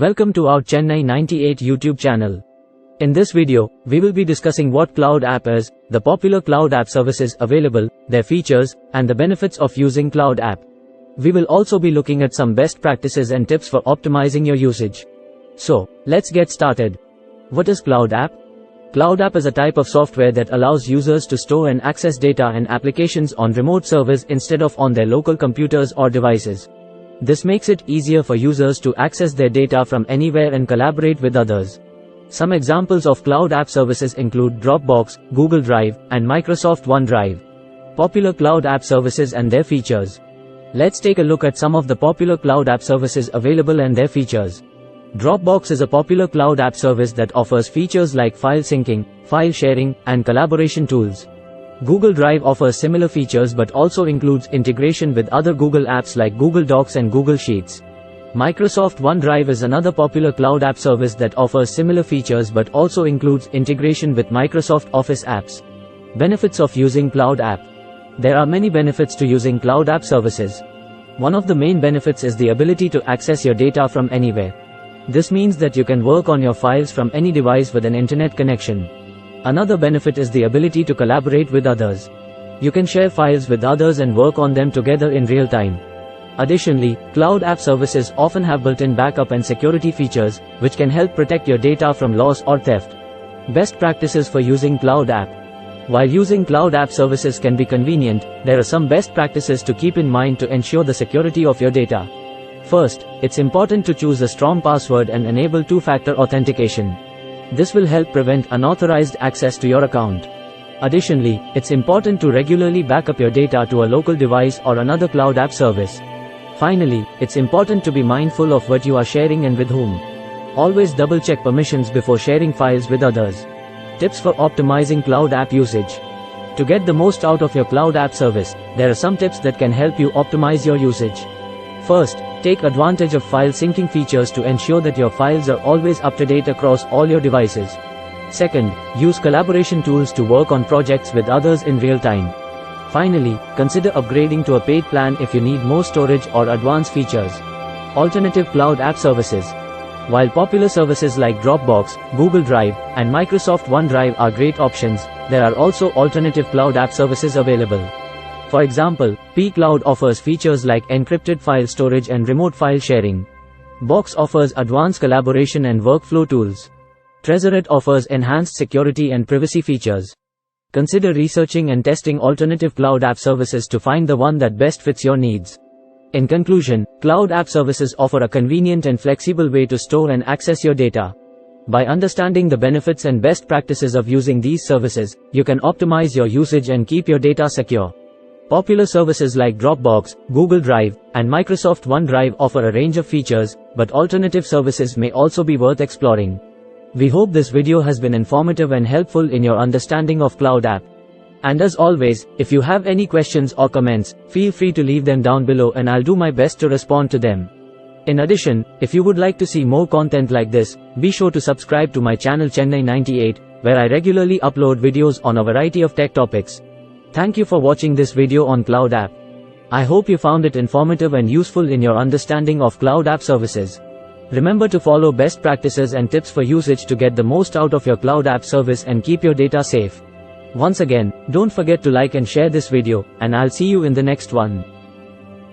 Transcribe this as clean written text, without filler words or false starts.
Welcome to our Chennai 98 YouTube channel. In this video, we will be discussing what Cloud App is, the popular Cloud App services available, their features, and the benefits of using Cloud App. We will also be looking at some best practices and tips for optimizing your usage. So, let's get started. What is Cloud App? Cloud App is a type of software that allows users to store and access data and applications on remote servers instead of on their local computers or devices. This makes it easier for users to access their data from anywhere and collaborate with others. Some examples of Cloud App services include Dropbox, Google Drive, and Microsoft OneDrive. Popular Cloud App services and their features. Let's take a look at some of the popular Cloud App services available and their features. Dropbox is a popular Cloud App service that offers features like file syncing, file sharing, and collaboration tools. Google Drive offers similar features but also includes integration with other Google apps like Google Docs and Google Sheets. Microsoft OneDrive is another popular Cloud App service that offers similar features but also includes integration with Microsoft Office apps. Benefits of using Cloud App. There are many benefits to using Cloud App services. One of the main benefits is the ability to access your data from anywhere. This means that you can work on your files from any device with an internet connection. Another benefit is the ability to collaborate with others. You can share files with others and work on them together in real time. Additionally, Cloud App services often have built-in backup and security features, which can help protect your data from loss or theft. Best practices for using Cloud App. While using Cloud App services can be convenient, there are some best practices to keep in mind to ensure the security of your data. First, it's important to choose a strong password and enable two-factor authentication. This will help prevent unauthorized access to your account. Additionally, it's important to regularly back up your data to a local device or another Cloud App service. Finally, it's important to be mindful of what you are sharing and with whom. Always double-check permissions before sharing files with others. Tips for optimizing Cloud App usage. To get the most out of your Cloud App service, there are some tips that can help you optimize your usage. First, take advantage of file syncing features to ensure that your files are always up to date across all your devices. Second, use collaboration tools to work on projects with others in real time. Finally, consider upgrading to a paid plan if you need more storage or advanced features. Alternative Cloud App services. While popular services like Dropbox, Google Drive, and Microsoft OneDrive are great options, there are also alternative Cloud App services available. For example, pCloud offers features like encrypted file storage and remote file sharing. Box offers advanced collaboration and workflow tools. Trezoret offers enhanced security and privacy features. Consider researching and testing alternative Cloud App services to find the one that best fits your needs. In conclusion, Cloud App services offer a convenient and flexible way to store and access your data. By understanding the benefits and best practices of using these services, you can optimize your usage and keep your data secure. Popular services like Dropbox, Google Drive, and Microsoft OneDrive offer a range of features, but alternative services may also be worth exploring. We hope this video has been informative and helpful in your understanding of Cloud App. And as always, if you have any questions or comments, feel free to leave them down below and I'll do my best to respond to them. In addition, if you would like to see more content like this, be sure to subscribe to my channel Chennai 98, where I regularly upload videos on a variety of tech topics. Thank you for watching this video on Cloud App. I hope you found it informative and useful in your understanding of Cloud App services. Remember to follow best practices and tips for usage to get the most out of your Cloud App service and keep your data safe. Once again, don't forget to like and share this video, and I'll see you in the next one.